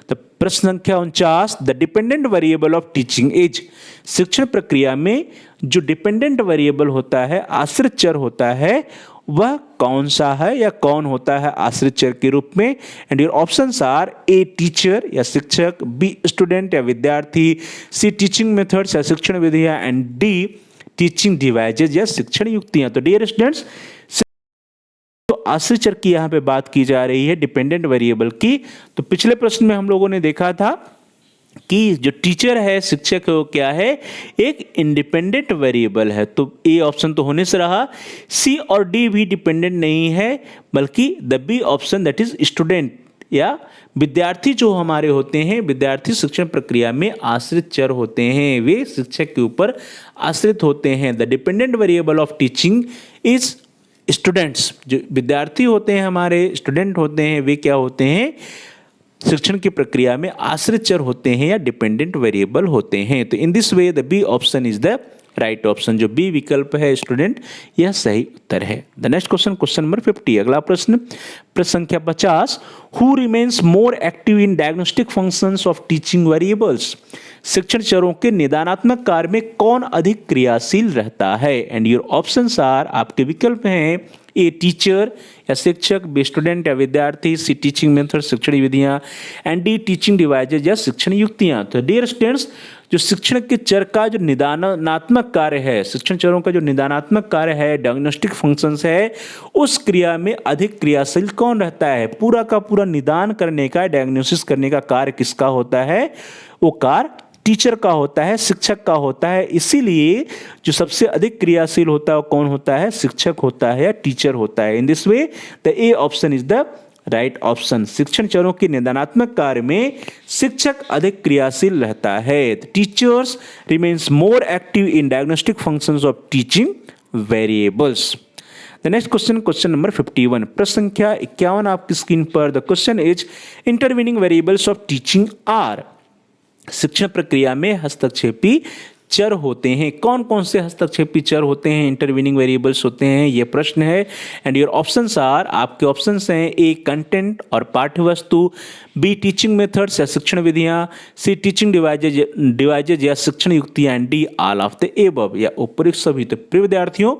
The प्रश्न संख्या 49, the dependent variable of teaching is, शिक्षण प्रक्रिया में जो dependent variable होता है, आश्रित चर होता है, वह कौन सा है या कौन होता है आश्रित चर के रूप में? And your options are, A teacher या शिक्षक, बी स्टूडेंट या विद्यार्थी, सी टीचिंग मेथड्स या शिक्षण विधियां, एंड डी टीचिंग डिवाइसेज या शिक्षण युक्तियां। तो डियर स्टूडेंट्स, आश्रित चर की यहाँ पे बात की जा रही है, डिपेंडेंट वेरिएबल की। तो पिछले प्रश्न में हम लोगों ने देखा था कि जो टीचर है, शिक्षक है, वो क्या है, एक इंडिपेंडेंट वेरिएबल है। तो ए ऑप्शन तो होने से रहा। सी और डी भी डिपेंडेंट नहीं है, बल्कि the B option that is student या विद्यार्थी जो हमारे होते हैं, विद्यार्थी शिक्षण प्रक्रिया में आश्रित चर होते हैं, वे शिक्षक के ऊपर आश्रित होते हैं। The dependent variable of teaching is students. जो विद्यार्थी होते हैं, हमारे स्टूडेंट होते हैं, वे क्या होते हैं, शिक्षण की प्रक्रिया में आश्रित चर होते हैं या डिपेंडेंट वेरिएबल होते हैं। तो in this way the B option is the right option. जो बी विकल्प है स्टूडेंट, यह सही उत्तर है। The next question, question number 50, अगला प्रश्न संख्या 50, who remains more active in diagnostic functions of teaching variables. शिक्षण चरों के निदानात्मक कार्य में कौन अधिक क्रियाशील रहता है। एंड योर ऑप्शंस आर, आपके विकल्प हैं, ए टीचर या शिक्षक, बी स्टूडेंट या विद्यार्थी, सी टीचिंग मेथड शिक्षण विधियां, एंड डी टीचिंग डिवाइसेज या शिक्षण युक्तियां। तो डियर स्टूडेंट्स, जो शिक्षण के चर का जो निदानात्मक कार्य है, शिक्षण चरों का जो निदानात्मक कार्य है, डायग्नोस्टिक फंक्शंस है, उस क्रिया में अधिक क्रियाशील कौन रहता है। पूरा का पूरा निदान करने का, डायग्नोसिस करने का कार्य किसका होता है, वो कार्य टीचर का होता है, शिक्षक का होता है। इसीलिए जो सबसे अधिक क्रियाशील होता है वो कौन होता है, शिक्षक होता है या टीचर होता है। इन this way the A option is the right option. शिक्षण चरों के निदानात्मक कार्य में शिक्षक अधिक क्रियाशील रहता है। Teachers remains more active in diagnostic functions of teaching variables. The next question, question number 51, प्रश्न संख्या 51 आपकी स्क्रीन पर। The question is intervening variables of teaching are. शिक्षण प्रक्रिया में हस्तक्षेपी चर होते हैं। कौन कौन से हस्तक्षेपी चर होते हैं, इंटरवीनिंग वेरिएबल्स होते हैं, यह प्रश्न है। एंड योर ऑप्शंस आर, आपके ऑप्शंस हैं, ए कंटेंट और पाठ्य वस्तु, बी टीचिंग मेथड्स या शिक्षण विधियां, सी टीचिंग डिवाइजेज या शिक्षण युक्तियां, and D all of the above या उपयुक्त सभी। तो प्रिय विद्यार्थियों,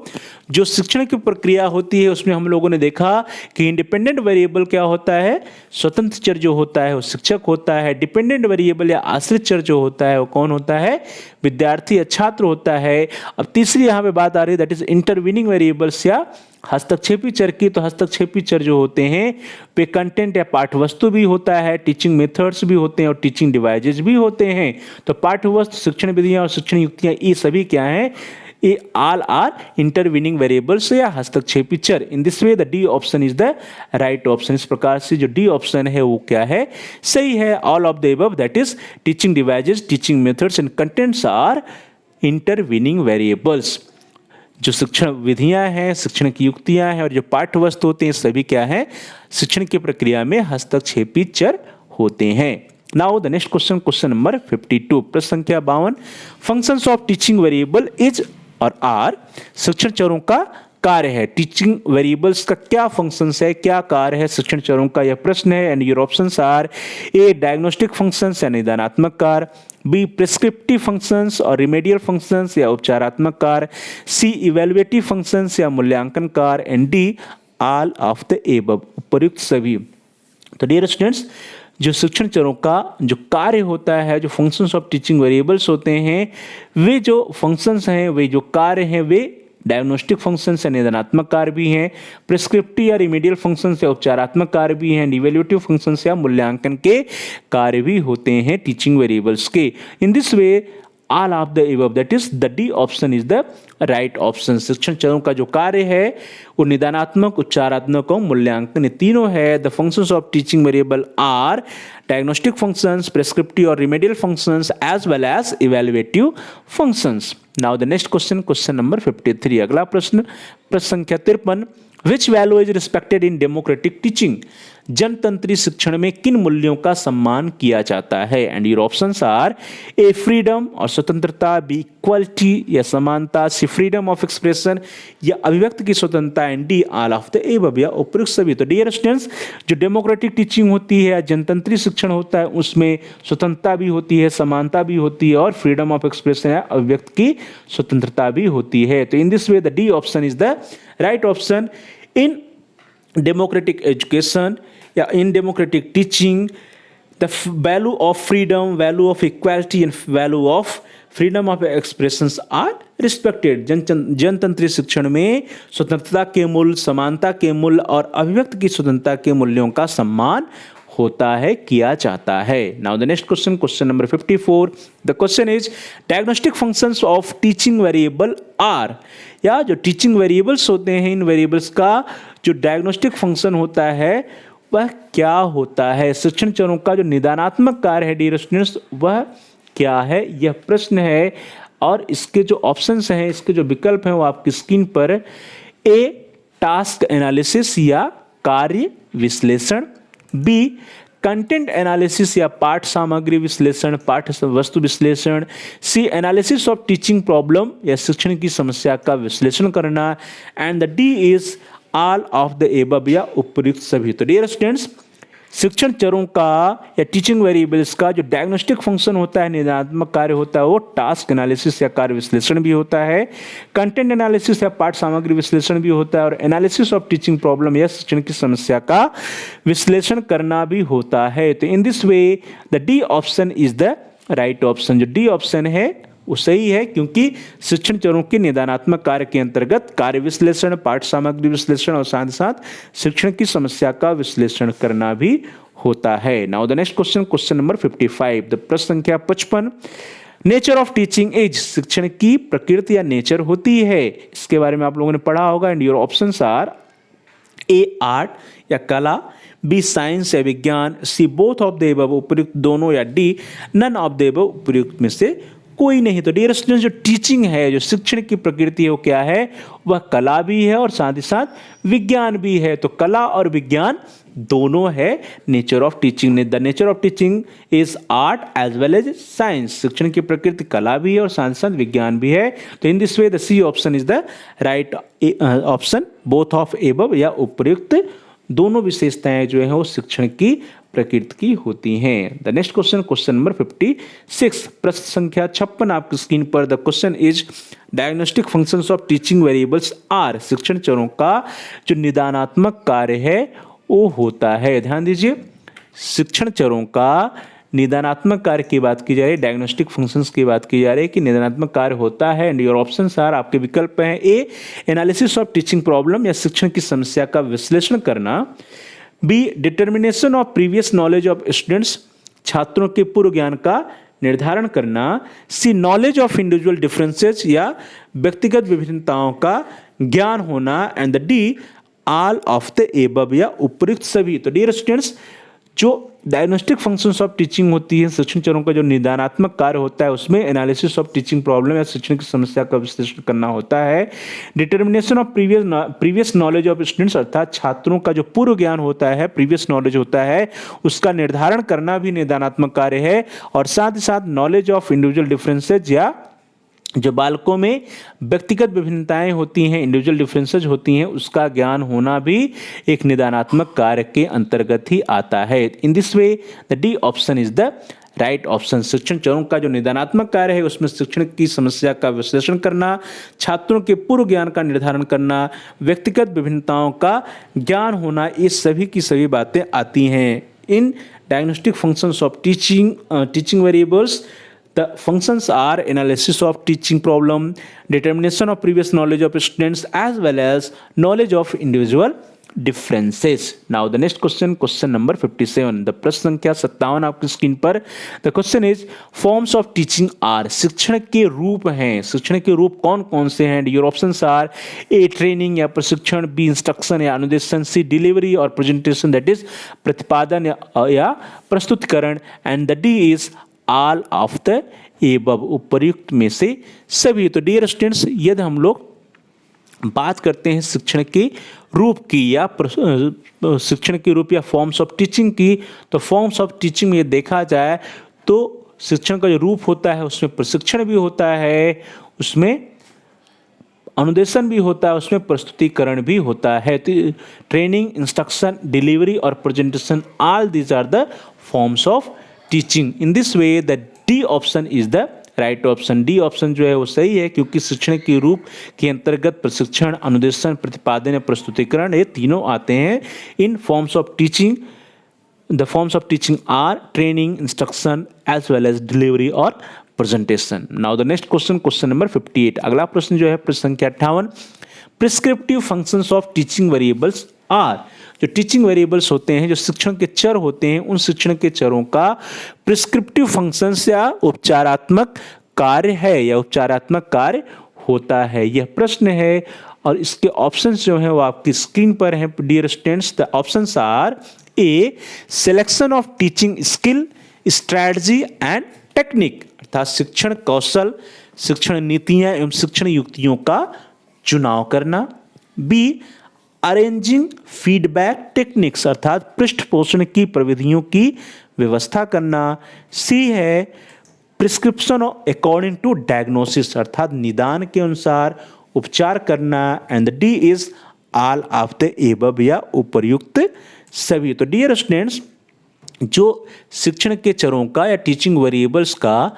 जो शिक्षण की प्रक्रिया होती है उसमें हम लोगों ने देखा कि इंडिपेंडेंट वेरिएबल क्या होता है, स्वतंत्र चर जो होता है वो शिक्षक होता है। डिपेंडेंट वेरिएबल या आश्रित चर जो होता है वो कौन होता है, विद्यार्थी या छात्र होता है। अब तीसरी यहाँ पे बात आ रही है, दैट इज इंटरवीनिंग वेरिएबल्स या हस्तक्षेपी चर की। तो हस्तक्षेपी चर जो होते हैं वे कंटेंट या पाठ्यवस्तु भी होता है, टीचिंग मेथड्स भी होते हैं और टीचिंग डिवाइसेज भी होते हैं। तो पाठ्यवस्तु, शिक्षण विधियां और शिक्षण युक्तियां, ये सभी क्या हैं, ये ऑल आर इंटरवीनिंग वेरिएबल्स या हस्तक्षेपी चर। इन this way the D option is the right option. इस प्रकार से जो डी ऑप्शन है वो क्या है, सही है। All of the above, that is teaching devices, teaching methods and contents are intervening variables. जो शिक्षण विधियां हैं, शिक्षण की युक्तियां हैं और जो पाठ्य वस्तु होते हैं, सभी क्या है, शिक्षण की प्रक्रिया में हस्तक्षेपी चर होते हैं। Now the next question, question number 52, प्रश्न संख्या 52, functions of teaching variable is और आर। शिक्षण चरों का कार्य है। टीचिंग वेरिएबल्स का क्या फंक्शंस है, क्या कार्य है शिक्षण चरों का, यह प्रश्न है। And your options are, A diagnostic functions या निदानात्मक कार्य, बी प्रिस्क्रिप्टिव फंक्शंस और रिमेडियल फंक्शंस या उपचारात्मक कार्य, सी इवैल्यूएटिव फंक्शंस या मूल्यांकन कार्य, and D all of the above, उपयुक्त सभी। तो डियर स्टूडेंट्स, जो शिक्षण चरों का जो कार्य होता है, जो फंक्शंस ऑफ टीचिंग वेरिएबल्स होते हैं, वे जो फंक्शंस हैं, वे जो कार्य हैं, वे डायग्नोस्टिक फंक्शंस या निदानात्मक कार्य भी हैं, प्रिस्क्रिप्टिव या रिमेडियल फंक्शंस या उपचारात्मक कार्य भी हैं, इवैल्यूएटिव फंक्शंस या मूल्यांकन के कार्य भी होते हैं टीचिंग वेरिएबल्स के। इन this way all of the above, that is the D option is the right option. शिक्षण चरों का जो कार्य है वो निदानात्मक, उपचारात्मक और मूल्यांकन, ये तीनों है। The functions of teaching variable are diagnostic functions, prescriptive और remedial functions as well as evaluative functions. Now the next question, question number 53, अगला प्रश्न, प्रश्न संख्या 53, which value is respected in democratic teaching. जनतंत्री शिक्षण में किन मूल्यों का सम्मान किया जाता है। And your options are, A freedom और स्वतंत्रता, बी इक्वलिटी या समानता, सी फ्रीडम ऑफ एक्सप्रेशन या अभिव्यक्ति की स्वतंत्रता, and D all of the above या उपयुक्त सभी। तो डियर स्टूडेंट्स, जो डेमोक्रेटिक टीचिंग होती है, जनतंत्री शिक्षण होता है, उसमें स्वतंत्रता भी होती है, समानता भी होती है और फ्रीडम ऑफ एक्सप्रेशन या अभिव्यक्ति की स्वतंत्रता भी होती है। तो in this way the D option is the right option. In democratic education या in democratic teaching, the value of freedom, value of equality and value of freedom of expressions are respected. जनतंत्रीय शिक्षण में स्वतंत्रता के मूल्य, समानता के मूल्य और अभिव्यक्ति की स्वतंत्रता के मूल्यों का सम्मान होता है, किया जाता है। Now the next question, question number 54। The question is diagnostic functions of teaching variable are. या जो टीचिंग वेरिएबल्स होते हैं, इन वेरिएबल्स का जो डायग्नोस्टिक फंक्शन होता है वह क्या होता है? शिक्षण चरों का जो निदानात्मक कार्य है डियर स्टूडेंट्स, वह क्या है? यह प्रश्न है और इसके जो ऑप्शंस हैं, इसके जो विकल्प हैं वो आपकी स्क्रीन पर। ए, टास्क एनालिसिस या कार्य विश्लेषण। बी, कंटेंट एनालिसिस या पाठ सामग्री विश्लेषण, पाठ वस्तु विश्लेषण। सी, एनालिसिस ऑफ टीचिंग प्रॉब्लम या शिक्षण की समस्या का विश्लेषण करना। And the D is all of the above या उपयुक्त सभी। तो डियर स्टूडेंट्स, शिक्षण चरों का या टीचिंग वेरिएबल्स का जो डायग्नोस्टिक फंक्शन होता है, निदानात्मक कार्य होता है, वो टास्क एनालिसिस या कार्य विश्लेषण भी होता है, कंटेंट एनालिसिस या पाठ सामग्री विश्लेषण भी होता है और एनालिसिस ऑफ टीचिंग प्रॉब्लम या शिक्षण की समस्या का विश्लेषण करना भी होता है। तो in this way the D option is the right option. जो डी ऑप्शन है वो सही है, क्योंकि शिक्षण चरों के निदानात्मक कार्य के अंतर्गत कार्य विश्लेषण, पाठ सामग्री विश्लेषण और साथ साथ शिक्षण की समस्या का विश्लेषण करना भी होता है। Now the next question, question number 55। The प्रश्न संख्या 55। Nature of teaching is. शिक्षण की प्रकृति या नेचर होती है, इसके बारे में आप लोगों ने पढ़ा होगा। And your options are A, art या कला। बी, साइंस या विज्ञान। C, both of the above उपयुक्त दोनों या D, none of the above उपयुक्त में से कोई नहीं। तो डियर स्टूडेंट्स, जो टीचिंग है, जो शिक्षण की प्रकृति है, वो क्या है? वह कला भी है और साथ ही साथ विज्ञान भी है। तो कला और विज्ञान दोनों है nature of teaching. The nature of teaching is art as well as science. शिक्षण की प्रकृति कला भी है और साथ साथ विज्ञान भी है। तो in this way the C option is the right option. Both of above या उपयुक्त दोनों विशेषताएं जो है वो शिक्षण की प्रकृति की होती हैं। The next question, question number 56। प्रश्न संख्या 56 आपकी स्क्रीन पर। The question is diagnostic functions of teaching variables are. शिक्षण चरों का जो निदानात्मक कार्य है वो होता है। ध्यान दीजिए, शिक्षण चरों का निदानात्मक कार्य की बात की जा रही है, डायग्नोस्टिक फंक्शंस की बात की जा रही है कि निदानात्मक कार्य होता है। एंड योर ऑप्शंस आर, आपके विकल्प हैं। A, analysis of teaching problem या शिक्षण की समस्या का विश्लेषण करना। B, determination of previous knowledge of students, छात्रों के पूर्व ज्ञान का निर्धारण करना। C, knowledge of individual differences या व्यक्तिगत विभिन्नताओं का ज्ञान होना। And the D, all of the above या उपयुक्त सभी। तो डियर स्टूडेंट्स, जो डायग्नोस्टिक फंक्शंस ऑफ टीचिंग होती है, शिक्षण चरों का जो निदानात्मक कार्य होता है, उसमें एनालिसिस ऑफ टीचिंग प्रॉब्लम या शिक्षण की समस्या का विश्लेषण करना होता है। Determination of previous knowledge of students, अर्थात छात्रों का जो पूर्व ज्ञान होता है, प्रीवियस नॉलेज होता है, उसका निर्धारण करना भी निदानात्मक कार्य है। और साथ ही साथ नॉलेज ऑफ इंडिविजुअल डिफरेंसेज या जो बालकों में व्यक्तिगत विभिन्नताएं होती हैं, इंडिविजुअल डिफरेंसेज होती हैं, उसका ज्ञान होना भी एक निदानात्मक कार्य के अंतर्गत ही आता है। इन this way the D option is the right option. शिक्षण चरों का जो निदानात्मक कार्य है उसमें शिक्षण की समस्या का विश्लेषण करना, छात्रों के पूर्व ज्ञान का निर्धारण करना, व्यक्तिगत विभिन्नताओं का ज्ञान होना, ये सभी की सभी बातें आती हैं इन diagnostic functions of teaching variables. The functions are analysis of teaching problem, determination of previous knowledge of students, as well as knowledge of individual differences. Now the next question, question number 57. The प्रश्न संख्या 57 आपकी screen पर। The question is forms of teaching are। शिक्षण के रूप हैं, शिक्षण के रूप कौन कौन से हैं? Your options are A, training या प्रशिक्षण, B, इंस्ट्रक्शन या अनुदेशन, C, डिलीवरी और प्रेजेंटेशन दैट इज प्रतिपादन या प्रस्तुतिकरण, and the D is all of the above, उपयुक्त में से सभी। तो डियर स्टूडेंट्स, यदि हम लोग बात करते हैं शिक्षण के रूप की या शिक्षण के रूप या फॉर्म्स ऑफ टीचिंग की, तो फॉर्म्स ऑफ टीचिंग में देखा जाए तो शिक्षण का जो रूप होता है उसमें प्रशिक्षण भी होता है, उसमें अनुदेशन भी होता है, उसमें प्रस्तुतिकरण भी होता है। ट्रेनिंग, इंस्ट्रक्शन, डिलीवरी और presentation, all these are the forms of teaching. In this way the D option is the right option. D option जो है वो सही है, क्योंकि शिक्षण के रूप के अंतर्गत प्रशिक्षण, अनुदेशन, प्रतिपादन या प्रस्तुतिकरण, ये तीनों आते हैं in forms of teaching. The forms of teaching are training, instruction as well as delivery और presentation. Now the next question, question number 58। अगला प्रश्न जो है प्रश्न संख्या 58, prescriptive functions of teaching variables are. जो टीचिंग वेरिएबल्स होते हैं, जो शिक्षण के चर होते हैं, उन शिक्षण के चरों का प्रिस्क्रिप्टिव फंक्शंस या उपचारात्मक कार्य है या उपचारात्मक कार्य होता है, यह प्रश्न है। और इसके ऑप्शंस जो हैं वो आपकी स्क्रीन पर हैं dear students. The options are A, selection of teaching skill, strategy and technique, अर्थात शिक्षण कौशल, शिक्षण नीतियां एवं शिक्षण युक्तियों का चुनाव करना। बी, अरेंजिंग फीडबैक टेक्निक्स, अर्थात पृष्ठपोषण की प्रविधियों की व्यवस्था करना। सी है प्रिस्क्रिप्शन अकॉर्डिंग टू डायग्नोसिस, अर्थात निदान के अनुसार उपचार करना। And D is all of the above, या उपर्युक्त सभी। तो डियर स्टूडेंट्स, जो शिक्षण के चरों का या टीचिंग वेरिएबल्स का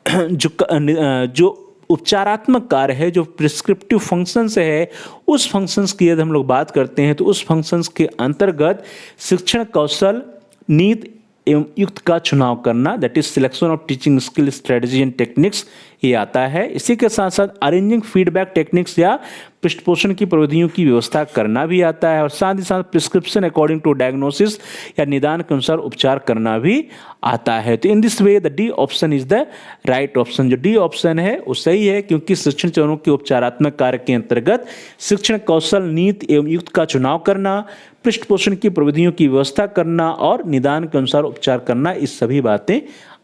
जो उपचारात्मक कार्य है, जो प्रिस्क्रिप्टिव फंक्शंस है, उस फंक्शंस की यदि हम लोग बात करते हैं तो उस फंक्शंस के अंतर्गत शिक्षण कौशल, नीति एवं युक्त का चुनाव करना, that is selection of teaching skill, strategy and techniques, ये आता है। इसी के साथ साथ अरेंजिंग फीडबैक टेक्निक्स या पृष्ठपोषण की प्रविधियों की व्यवस्था करना भी आता है। और साथ ही साथ प्रिस्क्रिप्शन अकॉर्डिंग टू डायग्नोसिस, या निदान के अनुसार उपचार करना भी आता है। तो in this way the D option is the right option. जो डी ऑप्शन है वो सही है, क्योंकि शिक्षण चरणों के उपचारात्मक कार्य के अंतर्गत शिक्षण कौशल, नीति एवं युक्त का चुनाव करना, पृष्ठपोषण की प्रविधियों की व्यवस्था करना और निदान के अनुसार उपचार करना, इस सभी बातें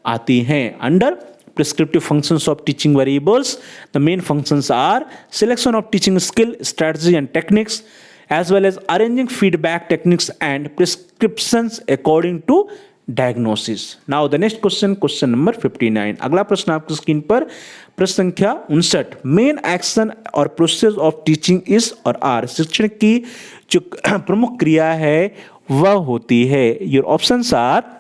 आती हैं under prescriptive functions of teaching variables. The main functions are selection of teaching skill, strategy and techniques, as well as arranging feedback techniques and prescriptions according to diagnosis. Now the next question, question number 59. अगला प्रश्न आपकी screen पर प्रश्न संख्या 59। Main action और process of teaching is और are, शिक्षण की जो प्रमुख क्रिया है वह होती है। योर ऑप्शंस आर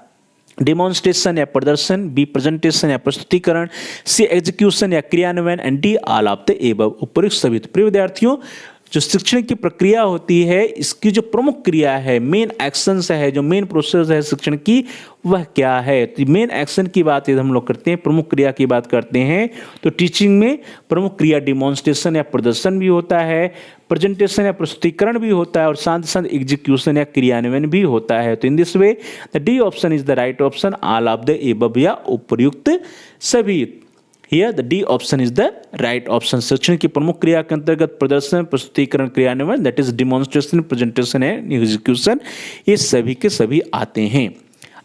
डेमोन्स्ट्रेशन या प्रदर्शन, बी प्रेजेंटेशन या प्रस्तुतिकरण, सी एग्जीक्यूशन या क्रियान्वयन, and D all of the above, उपर्युक्त सभी। तो प्रिय विद्यार्थियों, जो शिक्षण की प्रक्रिया होती है, इसकी जो प्रमुख क्रिया है, मेन एक्शंस है, जो मेन प्रोसेस है शिक्षण की, वह क्या है। तो मेन एक्शन की बात यदि हम लोग करते हैं, प्रमुख क्रिया की बात करते हैं, तो टीचिंग में प्रमुख क्रिया डिमॉन्स्ट्रेशन या प्रदर्शन भी होता है, प्रेजेंटेशन या प्रस्तुतिकरण भी होता है, और साथ ही साथ एग्जीक्यूशन या क्रियान्वयन भी होता है। तो in this way the D option is the right option, all of the above, या उपर्युक्त सभी। Here the D option is the right option. शिक्षण की प्रमुख क्रिया के अंतर्गत प्रदर्शन, प्रस्तुतिकरण, क्रियान्वयन, that is demonstration, presentation and execution, ये सभी के सभी आते हैं।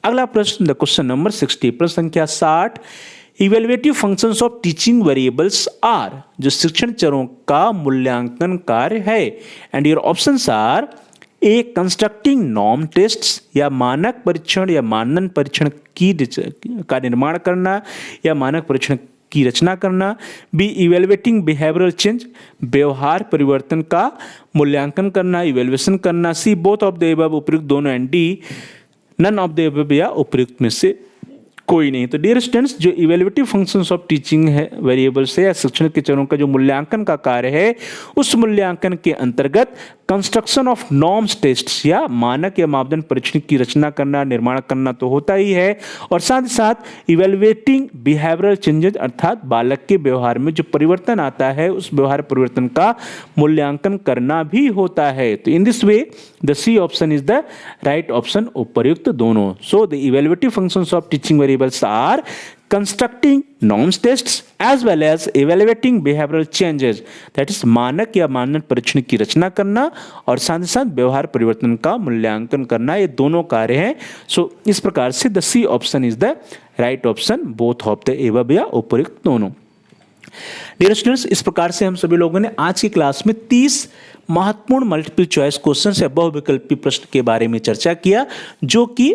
अगला प्रश्न, द क्वेश्चन नंबर 60, प्रश्न संख्या 60। Evaluative functions of teaching variables are, जो शिक्षण चरों का मूल्यांकन कार्य है। And your options are A, constructing norm tests, या मानक परीक्षण या मानदंड परीक्षण का निर्माण करना या मानक परीक्षण की रचना करना। बी, इवेल्युएटिंग बिहेवियरल चेंज, व्यवहार परिवर्तन का मूल्यांकन करना, इवेल्युएशन करना। C, both of the above, उपर्युक्त दोनों। And D, none of the above, या उपर्युक्त में से कोई नहीं। तो डियर स्टूडेंट्स, जो इवेल्युएटिव फंक्शंस ऑफ टीचिंग है वेरिएबल्स है, या शिक्षण के चरों का जो मूल्यांकन का कार्य है, उस मूल्यांकन के अंतर्गत कंस्ट्रक्शन ऑफ नॉर्म्स टेस्ट्स, या मानक या मापदंड परीक्षण की रचना करना, निर्माण करना तो होता ही है, और साथ ही साथ इवेल्युएटिंग बिहेवियरल चेंजेस, अर्थात बालक के व्यवहार में जो परिवर्तन आता है, उस व्यवहार परिवर्तन का मूल्यांकन करना भी होता है। तो in this way the C option is the right option, उपर्युक्त दोनों। So the evaluative functions of teaching variables are constructing norms tests as well as evaluating behavioral changes, that is मानक या मानदंड परीक्षण की रचना करना और साथ ही साथ व्यवहार परिवर्तन का मूल्यांकन करना, ये दोनों कार्य हैं। सो इस प्रकार से the C option is the right option, both of the above, या उपर्युक्त दोनों। डियर स्टूडेंट्स, इस प्रकार से हम सभी लोगों ने आज की क्लास में 30 महत्वपूर्ण मल्टीपल चॉइस क्वेश्चन या बहुविकल्पी प्रश्न के बारे में चर्चा किया, जो कि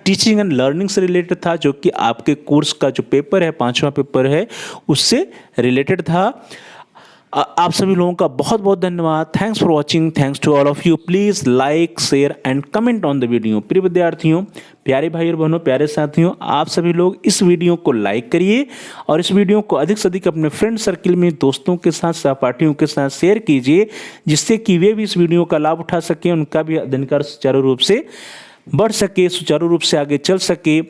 टीचिंग एंड लर्निंग से रिलेटेड था, जो कि आपके कोर्स का जो पेपर है, 5वां पेपर है, उससे रिलेटेड था। आप सभी लोगों का बहुत बहुत धन्यवाद। Thanks for watching, thanks to all of you. Please like, share and comment on the video. प्रिय विद्यार्थियों, प्यारे भाई और बहनों, प्यारे साथियों, आप सभी लोग इस वीडियो को लाइक करिए और इस वीडियो को अधिक से अधिक अपने फ्रेंड सर्किल में, दोस्तों के साथ, सहपाठियों के साथ शेयर कीजिए, जिससे कि वे भी इस वीडियो का लाभ उठा सकें, उनका भी अध्ययन कार्य सुचारू रूप से बढ़ सके, सुचारू रूप से आगे चल सके।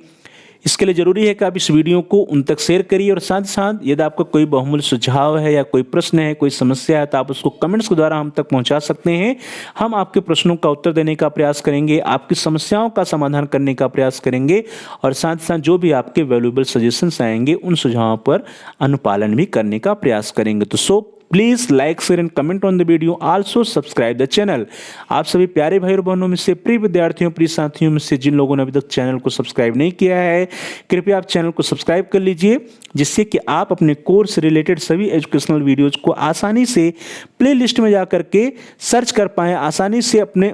इसके लिए ज़रूरी है कि आप इस वीडियो को उन तक शेयर करिए और साथ ही साथ यदि आपका कोई बहुमूल्य सुझाव है या कोई प्रश्न है, कोई समस्या है, तो आप उसको कमेंट्स के द्वारा हम तक पहुंचा सकते हैं। हम आपके प्रश्नों का उत्तर देने का प्रयास करेंगे, आपकी समस्याओं का समाधान करने का प्रयास करेंगे और साथ ही साथ जो भी आपके वैल्यूएबल सजेशंस आएंगे उन सुझावों पर अनुपालन भी करने का प्रयास करेंगे। तो please like share and comment on the video, also subscribe the channel. आप सभी प्यारे भाई और बहनों में से, प्रिय विद्यार्थियों, प्रिय साथियों में से जिन लोगों ने अभी तक चैनल को सब्सक्राइब नहीं किया है, कृपया आप चैनल को सब्सक्राइब कर लीजिए, जिससे कि आप अपने कोर्स से रिलेटेड सभी एजुकेशनल वीडियोज को आसानी से प्ले लिस्ट में जा करके सर्च कर पाएँ, आसानी से अपने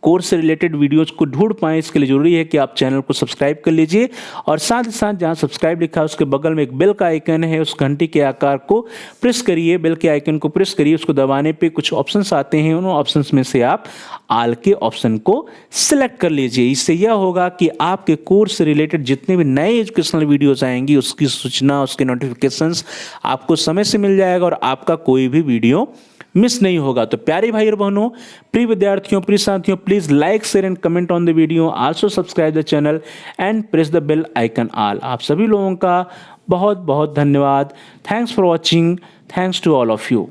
कोर्स से रिलेटेड वीडियोज को ढूंढ पाएँ। इसके लिए जरूरी है कि आप चैनल को सब्सक्राइब कर लीजिए और साथ ही साथ जहां सब्सक्राइब लिखा है उसके बगल में एक बेल का आइकन है, उस घंटी के आकार को प्रेस करिए, बेल के आइकन को प्रेस करिए। उसको दबाने पे कुछ ऑप्शंस आते हैं, उन ऑप्शंस में से आप ऑल के ऑप्शन को सिलेक्ट कर लीजिए। इससे यह होगा कि आपके कोर्स से रिलेटेड जितने भी नए एजुकेशनल वीडियोज आएंगी उसकी सूचना, उसके नोटिफिकेशंस आपको समय से मिल जाएगा और आपका कोई भी वीडियो मिस नहीं होगा। तो प्यारे भाई और बहनों, प्रिय विद्यार्थियों, प्रिय साथियों, please like share and comment on the video, also subscribe the channel and press the bell icon all. आप सभी लोगों का बहुत बहुत धन्यवाद। Thanks for watching. Thanks to all of you.